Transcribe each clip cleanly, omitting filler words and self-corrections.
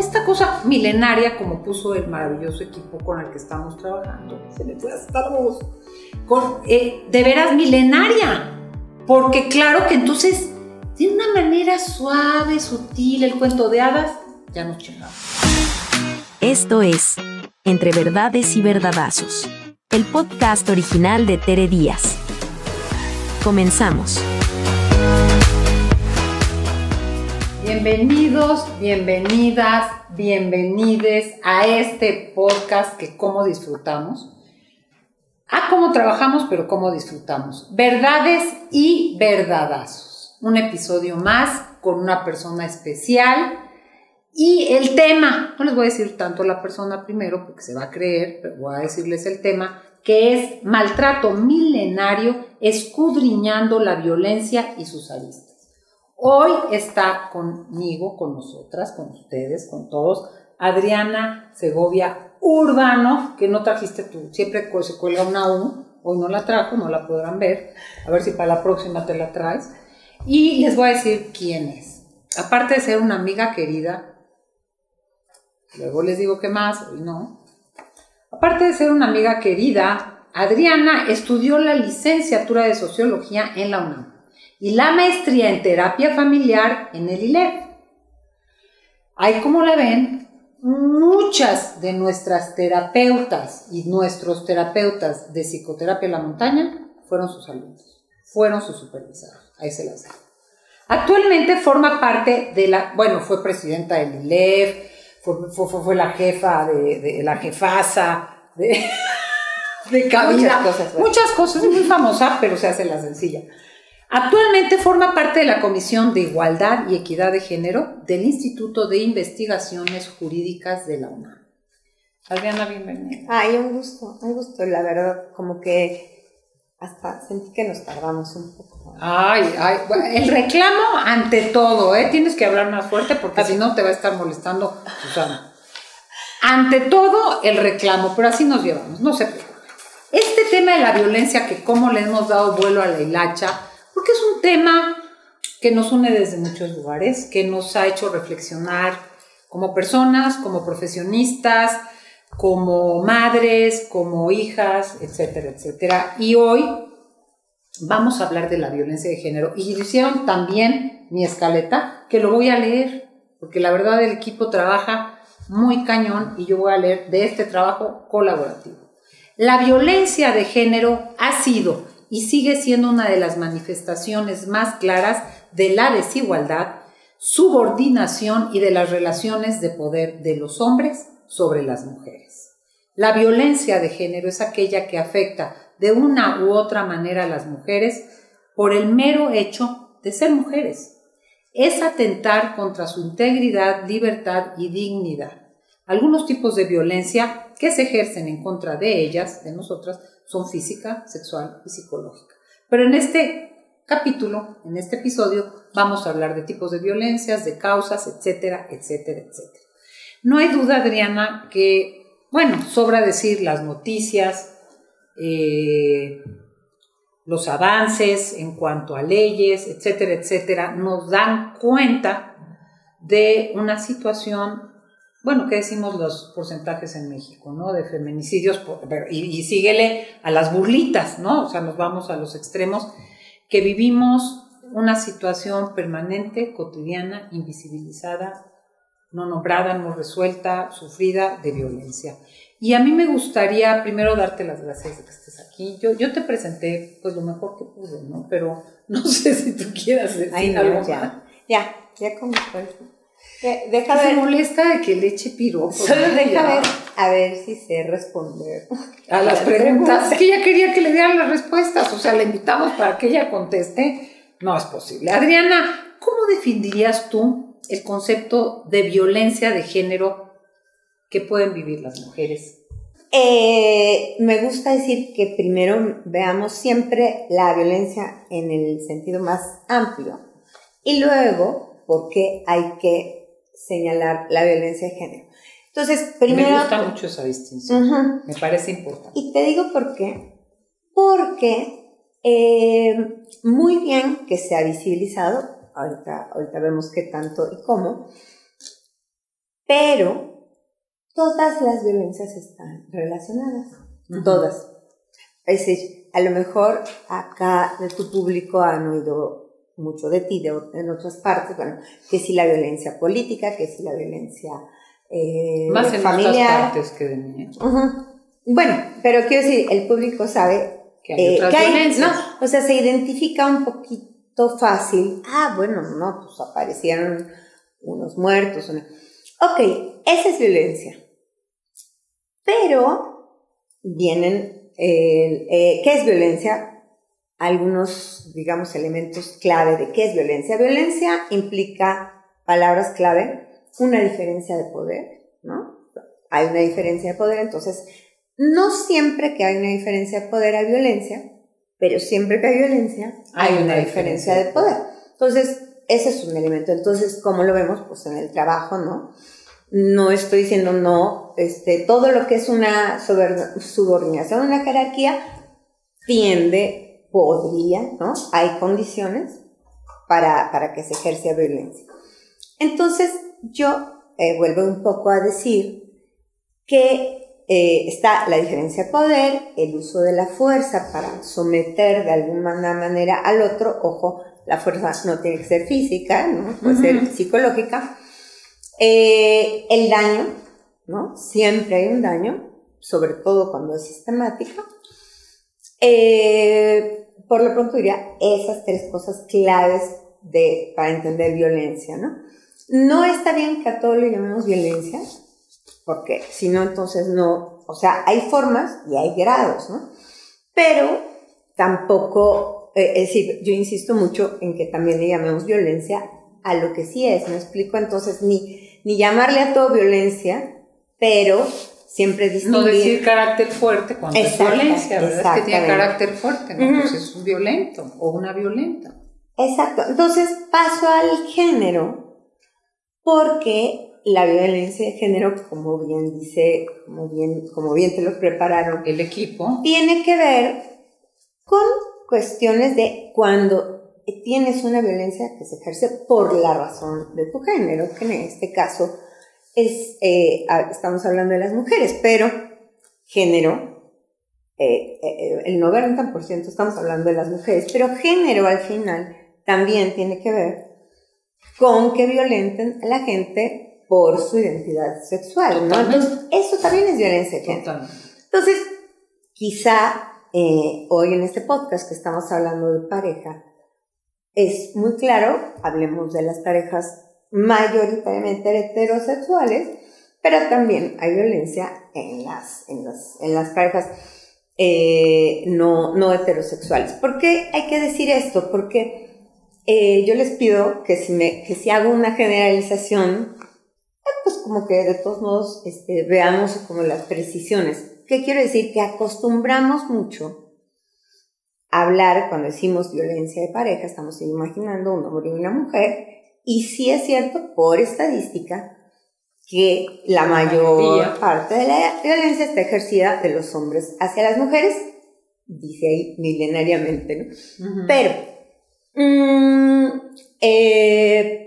esta cosa milenaria, como puso el maravilloso equipo con el que estamos trabajando, se me fue hasta la voz, de veras milenaria, porque claro que entonces, de una manera suave, sutil, el cuento de hadas, ya nos chingamos. Esto es Entre Verdades y Verdadazos, el podcast original de Tere Díaz. Comenzamos. Bienvenidos, bienvenidas, bienvenides a este podcast que cómo disfrutamos. Cómo trabajamos, pero cómo disfrutamos. Verdades y verdadazos. Un episodio más con una persona especial. Y el tema, no les voy a decir tanto la persona primero porque se va a creer, pero voy a decirles el tema, que es maltrato milenario escudriñando la violencia y sus aristas. Hoy está conmigo, con nosotras, con ustedes, con todos, Adriana Segovia Urbano, que no trajiste tú, siempre se cuelga una U, hoy no la trajo, no la podrán ver, a ver si para la próxima te la traes. Y les voy a decir quién es. Aparte de ser una amiga querida, luego les digo qué más, hoy no. Aparte de ser una amiga querida, Adriana estudió la licenciatura de Sociología en la UNAM y la maestría en Terapia Familiar en el ILEF. Ahí, como la ven, muchas de nuestras terapeutas y nuestros terapeutas de psicoterapia en la montaña fueron sus alumnos, fueron sus supervisados, ahí se las dejo. Actualmente forma parte de fue presidenta del ILEF, fue la jefa de la jefasa de cabina, muchas cosas, es muy famosa, pero se hace la sencilla. Actualmente forma parte de la Comisión de Igualdad y Equidad de Género del Instituto de Investigaciones Jurídicas de la UNAM. Adriana, bienvenida. Ay, un gusto, la verdad, como que hasta sentí que nos tardamos un poco. El reclamo ante todo, tienes que hablar más fuerte porque si no te va a estar molestando Susana. Ante todo el reclamo, pero así nos llevamos, no se preocupen. Este tema de la violencia, que cómo le hemos dado vuelo a la hilacha, porque es un tema que nos une desde muchos lugares, que nos ha hecho reflexionar como personas, como profesionistas, como madres, como hijas, etcétera, etcétera. Y hoy vamos a hablar de la violencia de género. Y hicieron también mi escaleta, que lo voy a leer, porque la verdad el equipo trabaja muy cañón y yo voy a leer de este trabajo colaborativo. La violencia de género ha sido y sigue siendo una de las manifestaciones más claras de la desigualdad, subordinación y de las relaciones de poder de los hombres sobre las mujeres. La violencia de género es aquella que afecta de una u otra manera a las mujeres por el mero hecho de ser mujeres. Es atentar contra su integridad, libertad y dignidad. Algunos tipos de violencia que se ejercen en contra de ellas, de nosotras, son física, sexual y psicológica. Pero en este capítulo, en este episodio, vamos a hablar de tipos de violencias, de causas, etcétera, etcétera, etcétera. No hay duda, Adriana, que, sobra decir las noticias, los avances en cuanto a leyes, etcétera, etcétera, nos dan cuenta de una situación, ¿qué decimos los porcentajes en México, ¿no? De feminicidios, y síguele a las burlitas, ¿no? O sea, nos vamos a los extremos, que vivimos una situación permanente, cotidiana, invisibilizada, no nombrada, no resuelta, sufrida de violencia. Y a mí me gustaría primero darte las gracias de que estés aquí. Yo te presenté, pues, lo mejor que pude, ¿no? Pero no sé si tú quieras decir algo. Ya como fue. Deja ver. Se molesta de que le eche piropos. Solo deja ver, a ver si sé responder a las preguntas. Es que ella quería que le dieran las respuestas, o sea, la invitamos para que ella conteste. No es posible. Adriana, ¿cómo definirías tú el concepto de violencia de género que pueden vivir las mujeres? Me gusta decir que primero veamos siempre la violencia en el sentido más amplio y luego por qué hay que señalar la violencia de género. Entonces, primero... Me gusta mucho esa distinción, me parece importante. Y te digo por qué. Porque muy bien que se ha visibilizado, ahorita vemos qué tanto y cómo, pero todas las violencias están relacionadas, todas. Es decir, a lo mejor acá de tu público han oído mucho de ti, en otras partes, bueno, que si la violencia política, que si la violencia más en familiar. otras partes que de mí. Bueno, pero quiero decir, el público sabe que hay otras violencias. ¿no? O sea, se identifica un poquito fácil. Bueno, no, pues aparecieron unos muertos. Ok, esa es violencia. Pero vienen, ¿qué es violencia? Algunos, digamos, elementos clave de qué es violencia. Violencia implica palabras clave, una diferencia de poder, ¿no? Hay una diferencia de poder, entonces, no siempre que hay una diferencia de poder hay violencia, pero siempre que hay violencia hay una diferencia de poder. Entonces, ese es un elemento. Entonces, ¿cómo lo vemos? Pues en el trabajo, ¿no? No estoy diciendo no, todo lo que es una subordinación, una jerarquía, podría, ¿no? Hay condiciones para que se ejerza violencia. Entonces, yo vuelvo un poco a decir que está la diferencia de poder, el uso de la fuerza para someter de alguna manera al otro. Ojo, la fuerza no tiene que ser física, ¿no? Puede ser psicológica. El daño, ¿no? Siempre hay un daño, sobre todo cuando es sistemático. Por lo pronto diría esas tres cosas claves para entender violencia, ¿no? No está bien que a todo le llamemos violencia, porque si no, entonces no, o sea, hay formas y hay grados, ¿no? Pero tampoco, es decir, yo insisto mucho en que también le llamemos violencia a lo que sí es, ¿me explico? Entonces, ni llamarle a todo violencia, pero siempre distinguir. No decir carácter fuerte cuando es violencia, ¿verdad? Es que tiene carácter fuerte, ¿no? Pues es un violento o una violenta. Exacto. Entonces paso al género, porque la violencia de género, como bien dice, como bien te lo prepararon el equipo, tiene que ver con cuestiones de cuando tienes una violencia que se ejerce por la razón de tu género, que en este caso estamos hablando de las mujeres, pero género, el 90% estamos hablando de las mujeres, pero género al final también tiene que ver con que violenten a la gente por su identidad sexual, ¿no? Entonces, eso también es violencia de género. Totalmente. Entonces, quizá hoy en este podcast que estamos hablando de pareja, es muy claro, hablemos de las parejas mayoritariamente heterosexuales, pero también hay violencia en las parejas no heterosexuales. ¿Por qué hay que decir esto? Porque yo les pido que si hago una generalización, pues como que de todos modos veamos como las precisiones. ¿Qué quiero decir? Que acostumbramos mucho a hablar, cuando decimos violencia de pareja, estamos imaginando un hombre y una mujer. Y sí es cierto, por estadística, que la mayor parte de la violencia está ejercida de los hombres hacia las mujeres, dice ahí milenariamente, ¿no? Pero,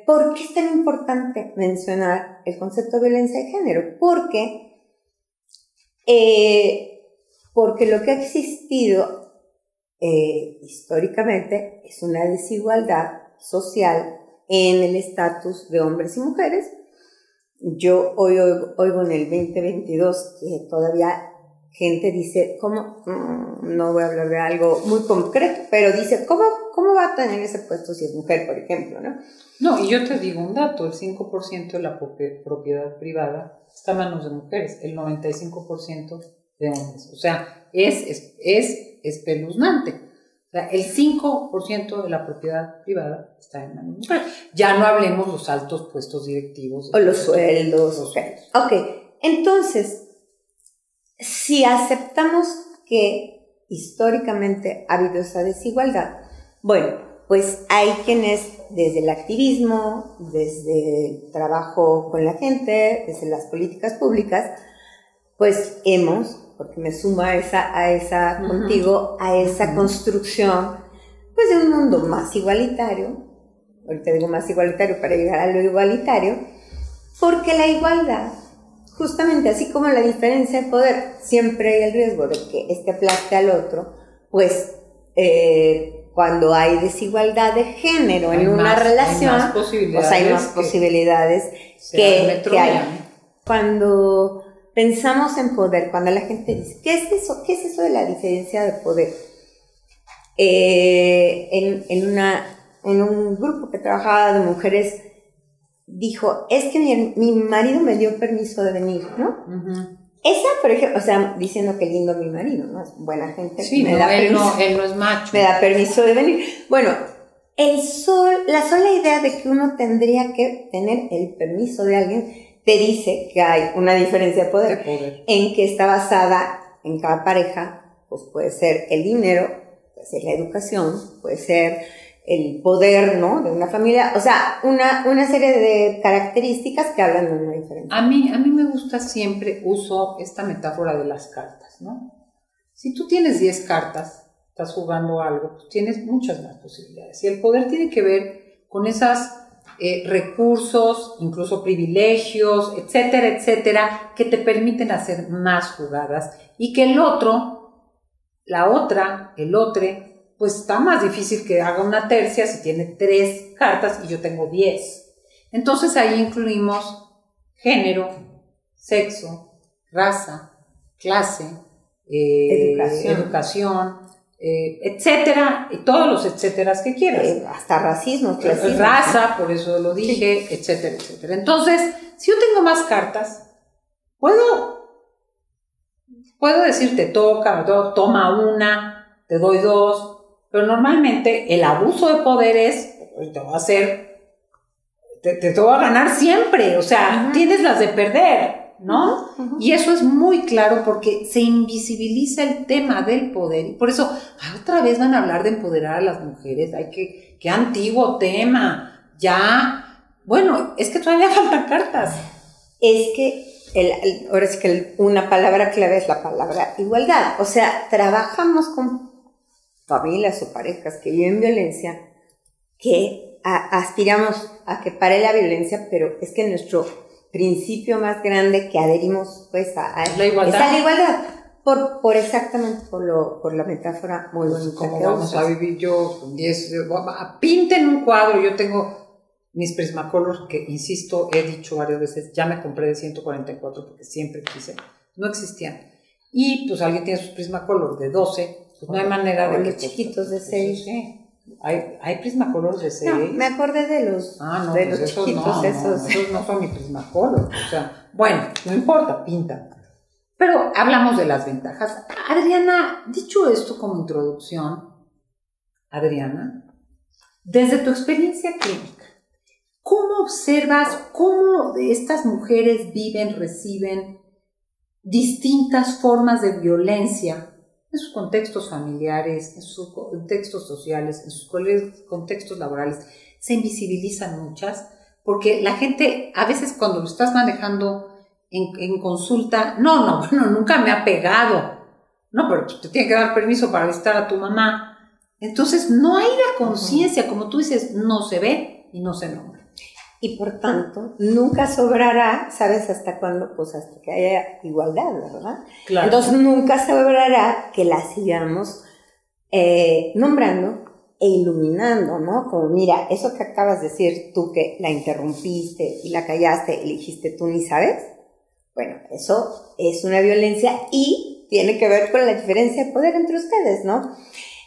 ¿por qué es tan importante mencionar el concepto de violencia de género? Porque lo que ha existido históricamente es una desigualdad social en el estatus de hombres y mujeres. Yo hoy oigo en el 2022 que todavía gente dice, ¿cómo? No voy a hablar de algo muy concreto, pero dice, ¿cómo va a tener ese puesto si es mujer, por ejemplo, ¿no? No, y yo te digo un dato, el 5% de la propiedad privada está en manos de mujeres, el 95% de hombres. O sea, es espeluznante. O sea, el 5% de la propiedad privada está en manos de mujeres. Ya no hablemos los altos puestos directivos. O los sueldos. Ok, entonces, si aceptamos que históricamente ha habido esa desigualdad, bueno, pues hay quienes desde el activismo, desde el trabajo con la gente, desde las políticas públicas, pues porque me sumo a esa contigo, a esa construcción, pues de un mundo más igualitario. Ahorita digo más igualitario para llegar a lo igualitario, Porque la igualdad, justamente así como la diferencia de poder, siempre hay el riesgo de que este aplaste al otro, pues cuando hay desigualdad de género en una relación, pues hay más posibilidades que hay. Cuando pensamos en poder, cuando la gente dice, ¿qué es eso? ¿Qué es eso de la diferencia de poder? En un grupo que trabajaba de mujeres, dijo, es que mi marido me dio permiso de venir, ¿no? Uh-huh. Esa, por ejemplo, o sea, diciendo que lindo mi marido, ¿no? Es buena gente. Sí, él no es macho. Me da permiso de venir. Bueno, la sola idea de que uno tendría que tener el permiso de alguien te dice que hay una diferencia de poder. En que está basada en cada pareja, pues puede ser el dinero, puede ser la educación, puede ser el poder, ¿no? De una familia, o sea, una serie de características que hablan de una diferencia. A mí me gusta, siempre uso esta metáfora de las cartas, ¿no? Si tú tienes 10 cartas, estás jugando algo, pues tienes muchas más posibilidades. Y el poder tiene que ver con esos recursos, incluso privilegios, etcétera, etcétera, que te permiten hacer más jugadas y que el otro, la otra, el otro, pues está más difícil que haga una tercia si tiene 3 cartas y yo tengo 10. Entonces ahí incluimos género, sexo, raza, clase, educación, etcétera, y todos los etcéteras que quieras. Hasta racismo, clasismo. Raza, por eso lo dije, sí. Etcétera, etcétera. Entonces, si yo tengo más cartas, puedo decirte toma una, te doy 2, pero normalmente el abuso de poder es, te va a hacer, te va a ganar siempre, o sea, tienes las de perder, ¿no? Y eso es muy claro porque se invisibiliza el tema del poder, y por eso, otra vez van a hablar de empoderar a las mujeres, qué antiguo tema, ya, bueno, es que todavía faltan cartas. Es que, ahora sí que una palabra clave es la palabra igualdad, o sea, trabajamos con familias o parejas que viven violencia, que aspiramos a que pare la violencia, pero es que nuestro principio más grande que adherimos pues la igualdad. Es a la igualdad, exactamente por la metáfora muy bonita. ¿Cómo vamos a vivir yo con 10? Pinten un cuadro, yo tengo mis Prismacolor, que insisto, he dicho varias veces, ya me compré de 144 porque siempre quise, no existían. Y pues alguien tiene sus Prismacolor de 12, pues no hay manera de los chiquitos de 6. Sí. Hay Prismacolor de 6. No, me acordé de los pues los esos chiquitos esos. Esos no son mi Prismacolor. O sea, bueno, no importa, pintan. Pero hablamos de las ventajas. Adriana, dicho esto como introducción, Adriana, desde tu experiencia clínica, ¿cómo observas cómo estas mujeres viven, reciben distintas formas de violencia en sus contextos familiares, en sus contextos sociales, en sus contextos laborales? Se invisibilizan muchas, porque la gente, a veces cuando lo estás manejando en consulta, bueno, nunca me ha pegado, no, pero te tiene que dar permiso para visitar a tu mamá. Entonces, no hay la conciencia, como tú dices, no se ve y no se nombra. Y por tanto, nunca sobrará, ¿sabes hasta cuándo? Pues hasta que haya igualdad, ¿verdad? Claro. Entonces, nunca sobrará que la sigamos nombrando e iluminando, ¿no? Como, mira, eso que acabas de decir tú, que la interrumpiste y la callaste y le dijiste tú ni sabes, bueno, eso es una violencia y tiene que ver con la diferencia de poder entre ustedes, ¿no?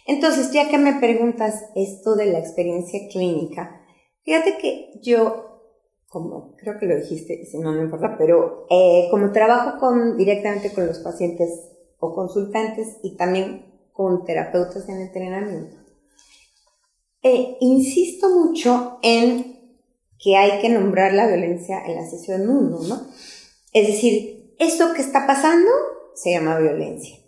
Entonces, ya que me preguntas esto de la experiencia clínica, fíjate que yo, como creo que lo dijiste, y si no, no importa, pero como trabajo directamente con los pacientes o consultantes y también con terapeutas en entrenamiento, insisto mucho en que hay que nombrar la violencia en la sesión 1, ¿no? Es decir, esto que está pasando se llama violencia.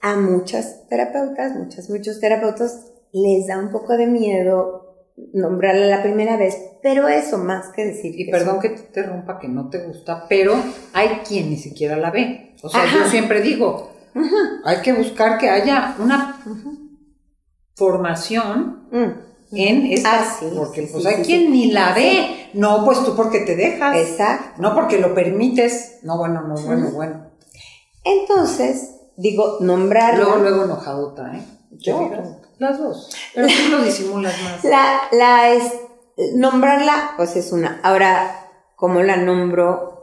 A muchas terapeutas, muchos terapeutas les da un poco de miedo nombrarla la primera vez, pero eso más que decir. Y perdón que te interrumpa, que no te gusta, pero hay quien ni siquiera la ve. O sea, yo siempre digo, hay que buscar que haya una formación en esta, porque pues hay quien ni la ve. No, pues tú porque te dejas. Exacto. No porque lo permites. No, bueno. Entonces, digo, nombrarla. Luego enojadota, ¿eh? Yo, las dos. Pero tú lo disimulas más. Nombrarla, pues es una. Ahora, ¿cómo la nombro?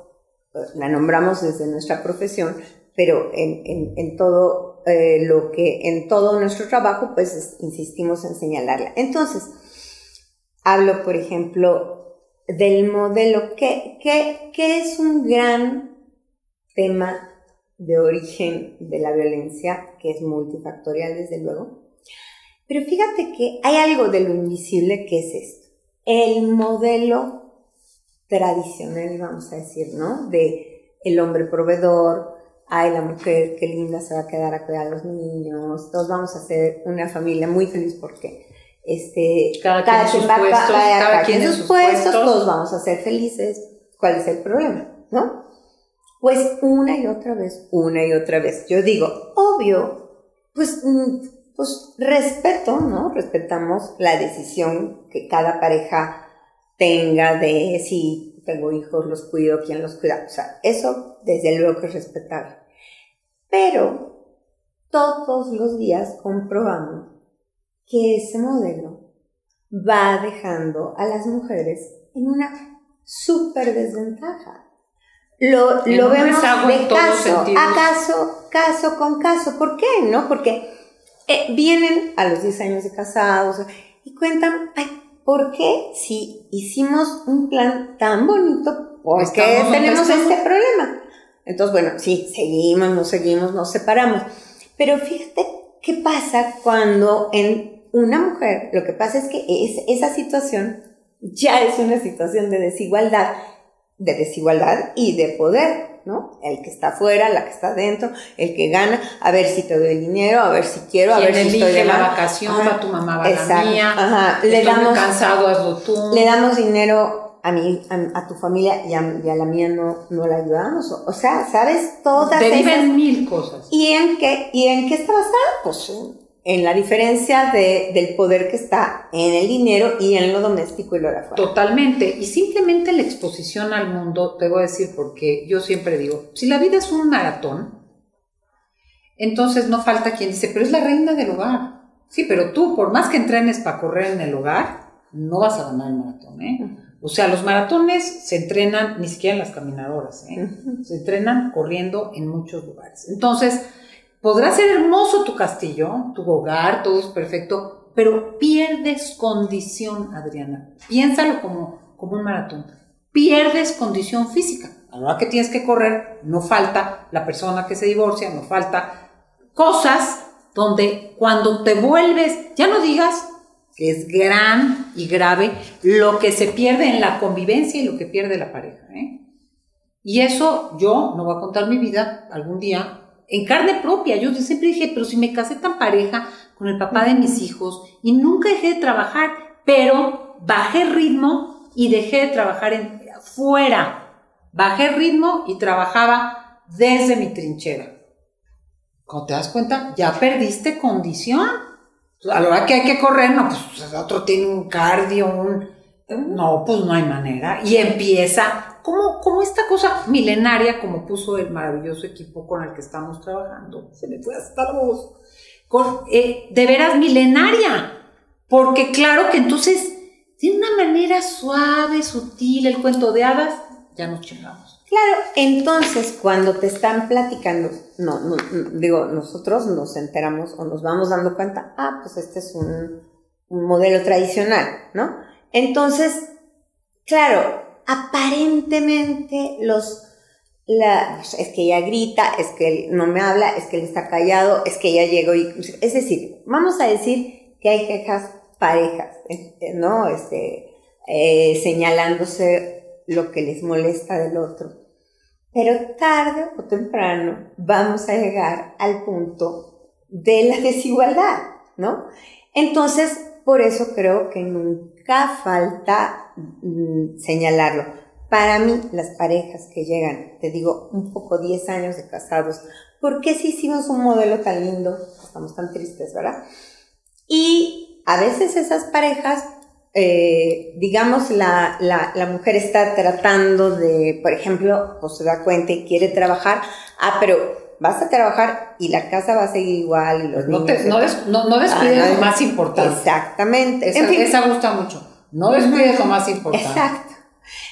La nombramos desde nuestra profesión, pero en todo en todo nuestro trabajo, pues insistimos en señalarla. Entonces, hablo, por ejemplo, del modelo, que es un gran tema de origen de la violencia, que es multifactorial, desde luego. Pero fíjate que hay algo de lo invisible que es esto. El modelo tradicional, vamos a decir, ¿no? De el hombre proveedor, ay, la mujer, qué linda, se va a quedar a cuidar a los niños, todos vamos a ser una familia muy feliz porque cada quien en sus puestos, todos vamos a ser felices. ¿Cuál es el problema? ¿No? Pues una y otra vez. Yo digo, obvio, pues respeto, ¿no? Respetamos la decisión que cada pareja tenga de si tengo hijos, los cuido, quién los cuida. O sea, eso desde luego que es respetable. Pero todos los días comprobamos que ese modelo va dejando a las mujeres en una súper desventaja. Lo vemos de caso con caso. ¿Por qué? ¿No? Porque vienen a los 10 años de casados y cuentan, ay, ¿por qué si hicimos un plan tan bonito, por qué tenemos este problema? Entonces, bueno, sí, seguimos, nos separamos. Pero fíjate qué pasa cuando en una mujer, lo que pasa es que esa situación ya es una situación de desigualdad y de poder, ¿no? El que está afuera, la que está adentro, el que gana, a ver si te doy dinero, a ver si quiero, a ver si estoy de la vacación, va tu mamá, va la mía, estoy muy cansado, hazlo tú. Le damos dinero a tu familia y a la mía no la ayudamos, o sea, ¿sabes? Todas derivan mil cosas. ¿Y en qué está basada? Pues en la diferencia del poder que está en el dinero y en lo doméstico y lo de afuera. Totalmente. Y simplemente la exposición al mundo, te voy a decir, porque yo siempre digo, si la vida es un maratón, entonces no falta quien dice, pero es la reina del hogar. Sí, pero tú, por más que entrenes para correr en el hogar, no vas a ganar el maratón, ¿eh? O sea, los maratones se entrenan ni siquiera en las caminadoras, ¿eh? Se entrenan corriendo en muchos lugares. Entonces, podrá ser hermoso tu castillo, tu hogar, todo es perfecto, pero pierdes condición, Adriana. Piénsalo como un maratón. Pierdes condición física. A la hora que tienes que correr, no falta la persona que se divorcia, no falta cosas donde cuando te vuelves, ya no digas que es gran y grave lo que se pierde en la convivencia y lo que pierde la pareja, ¿eh? Y eso yo no voy a contar mi vida algún día en carne propia. Yo siempre dije, pero si me casé tan pareja con el papá de mis hijos y nunca dejé de trabajar, pero bajé ritmo y dejé de trabajar fuera. Bajé ritmo y trabajaba desde mi trinchera. Cuando te das cuenta, ya perdiste condición. A la hora que hay que correr, no, pues el otro tiene un cardio, no, pues no hay manera. Y empieza como esta cosa milenaria, como puso el maravilloso equipo con el que estamos trabajando. Se me fue hasta la voz. De veras milenaria. Porque claro que entonces, de una manera suave, sutil, el cuento de hadas, ya nos chingamos. Claro, entonces cuando te están platicando, nosotros nos enteramos o nos vamos dando cuenta, pues este es un modelo tradicional, ¿no? Entonces, claro, aparentemente es que ella grita, es que él no me habla, es que él está callado, es que ella llegó es decir, vamos a decir que hay quejas parejas, ¿no? Señalándose lo que les molesta del otro. Pero tarde o temprano vamos a llegar al punto de la desigualdad, ¿no? Entonces, por eso creo que nunca falta señalarlo. Para mí, las parejas que llegan, te digo, un poco 10 años de casados, ¿por qué si hicimos un modelo tan lindo? Estamos tan tristes, ¿verdad? Y a veces esas parejas, digamos, la mujer está tratando de, por ejemplo, pues se da cuenta y quiere trabajar, pero vas a trabajar y la casa va a seguir igual y los niños... No descuides lo más importante. Exactamente. Esa gusta mucho. No descuides lo más importante. Exacto.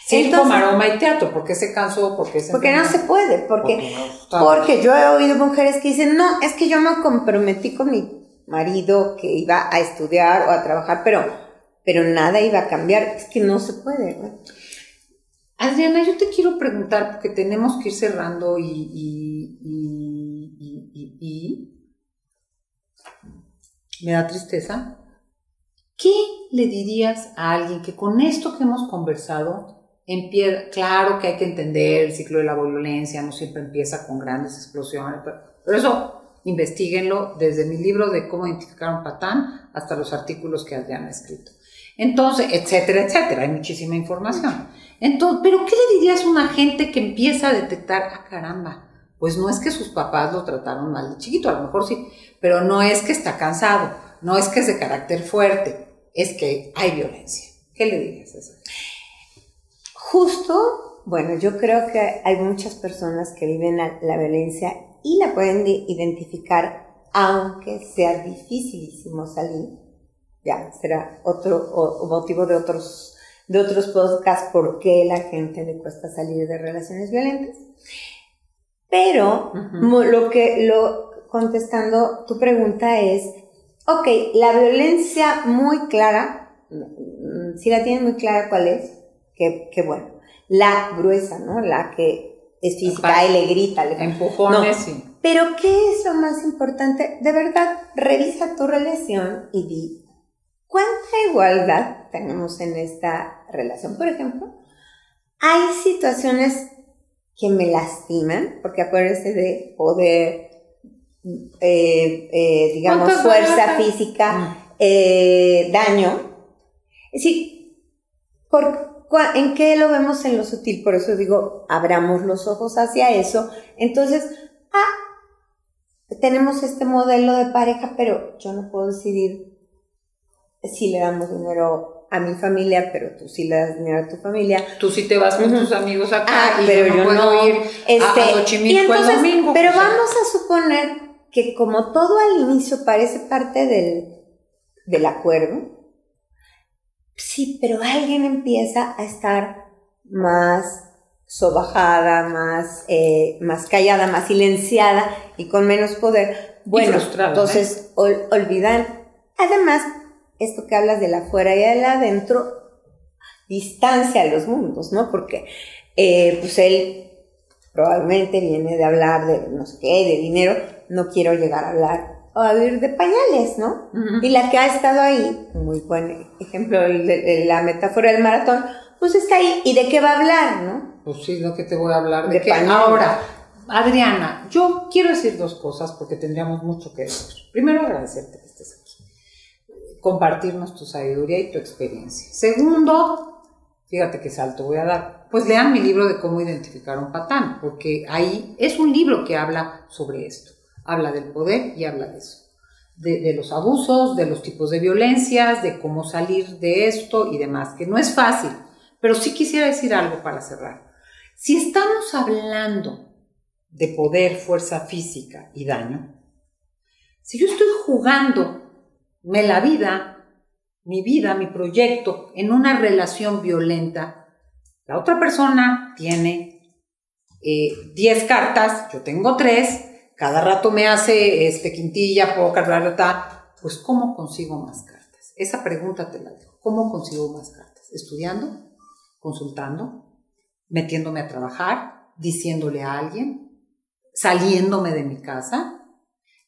Circo, maroma y teatro. ¿Por qué se cansó? Porque no se puede. Porque yo he oído mujeres que dicen, no, es que yo me comprometí con mi marido que iba a estudiar o a trabajar, pero nada iba a cambiar. Es que no se puede, ¿no? Adriana, yo te quiero preguntar, porque tenemos que ir cerrando y me da tristeza. ¿Qué le dirías a alguien que con esto que hemos conversado empieza? Claro que hay que entender el ciclo de la violencia, no siempre empieza con grandes explosiones, pero eso investíguenlo desde mi libro de cómo identificar a un patán hasta los artículos que Adriana ha escrito. Entonces, etcétera, etcétera, hay muchísima información. Entonces, ¿pero qué le dirías a una gente que empieza a detectar, caramba, pues no es que sus papás lo trataron mal de chiquito, a lo mejor sí, pero no es que está cansado, no es que es de carácter fuerte, es que hay violencia? ¿Qué le dirías a eso? Justo, bueno, yo creo que hay muchas personas que viven la violencia y la pueden identificar, aunque sea dificilísimo salir. Ya, será otro motivo de otros podcasts por qué la gente le cuesta salir de relaciones violentas. Pero contestando tu pregunta es, ok, la violencia muy clara, si la tienen muy clara cuál es, qué bueno. La gruesa, ¿no? La que es física, y le grita, le empujones, no. Sí. Pero ¿qué es lo más importante? De verdad, revisa tu relación y di ¿cuánta igualdad tenemos en esta relación? Por ejemplo, hay situaciones que me lastiman, porque acuérdense de poder, digamos, fuerza física, daño. Es decir, ¿en qué lo vemos en lo sutil? Por eso digo, abramos los ojos hacia eso. Entonces, tenemos este modelo de pareja, pero yo no puedo decidir si le damos dinero a mi familia, pero tú sí le das dinero a tu familia. Tú sí te vas con tus amigos acá y pero yo no puedo ir a Xochimilco el domingo. Pero vamos a suponer que como todo al inicio parece parte del acuerdo, sí, pero alguien empieza a estar más sobajada, más callada, más silenciada y con menos poder. Bueno, entonces olvidan. Además, esto que hablas del afuera y del adentro distancia a los mundos, ¿no? Porque pues él probablemente viene de hablar de no sé qué, de dinero, no quiero llegar a hablar o a vivir de pañales, ¿no? Uh-huh. Y la que ha estado ahí, muy buen ejemplo de la metáfora del maratón, pues está ahí, ¿y de qué va a hablar, no? Pues sí, ¿no? Que te voy a hablar de qué. Ahora, Adriana, yo quiero decir dos cosas porque tendríamos mucho que decir. Primero, agradecerte que estés aquí, compartirnos tu sabiduría y tu experiencia. Segundo, fíjate qué salto voy a dar, pues lean mi libro de cómo identificar a un patán, porque ahí es un libro que habla sobre esto, habla del poder y habla de eso, de los abusos, de los tipos de violencias, de cómo salir de esto y demás, que no es fácil, pero sí quisiera decir algo para cerrar. Si estamos hablando de poder, fuerza física y daño, si yo estoy jugando la vida, mi proyecto, en una relación violenta, la otra persona tiene 10 cartas, yo tengo 3, cada rato me hace quintilla, póker, pues ¿cómo consigo más cartas? Esa pregunta te la dejo. ¿Cómo consigo más cartas? ¿Estudiando? ¿Consultando? ¿Metiéndome a trabajar? ¿Diciéndole a alguien? ¿Saliéndome de mi casa?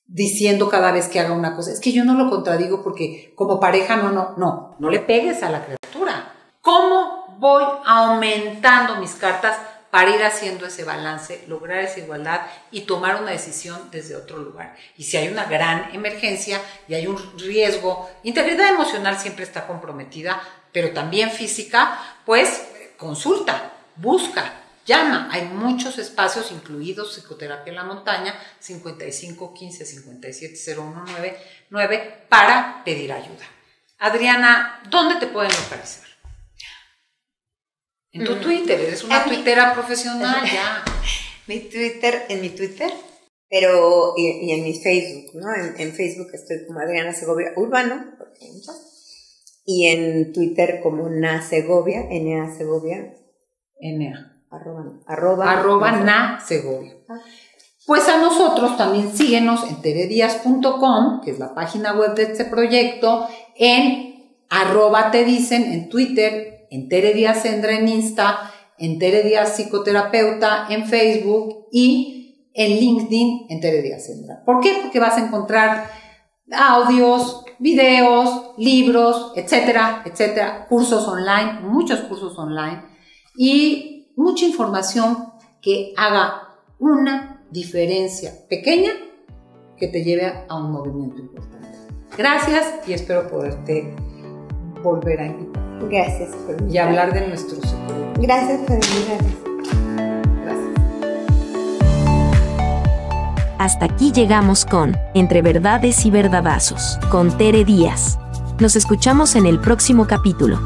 Diciendo cada vez que haga una cosa, es que yo no lo contradigo porque como pareja no le pegues a la criatura. ¿Cómo voy aumentando mis cartas para ir haciendo ese balance, lograr esa igualdad y tomar una decisión desde otro lugar? Y si hay una gran emergencia y hay un riesgo, integridad emocional siempre está comprometida, pero también física, pues consulta, busca. Llama, hay muchos espacios incluidos Psicoterapia en la Montaña, 55 15 57 0199 para pedir ayuda. Adriana, ¿dónde te pueden localizar? En tu Twitter, eres una tuitera profesional ya. En mi Twitter, pero y en mi Facebook, ¿no? En Facebook estoy como Adriana Segovia Urbano, porque hay muchas. Y en Twitter como Na Segovia, N-A Segovia. Arroba Na Segovia. Pues a nosotros también síguenos en teredias.com, que es la página web de este proyecto, en @tedicen en Twitter, en Tere Díaz Sendra en Insta, en Tere Díaz Psicoterapeuta en Facebook y en LinkedIn en Tere Díaz Sendra. ¿Por qué? Porque vas a encontrar audios, videos, libros, etcétera, etcétera, cursos online, muchos cursos online y mucha información que haga una diferencia pequeña que te lleve a un movimiento importante. Gracias y espero poderte volver a invitar. Gracias por invitarme. Y hablar de nuestros secretos. Gracias por invitarme. Gracias. Hasta aquí llegamos con Entre Verdades y Verdadazos, con Tere Díaz. Nos escuchamos en el próximo capítulo.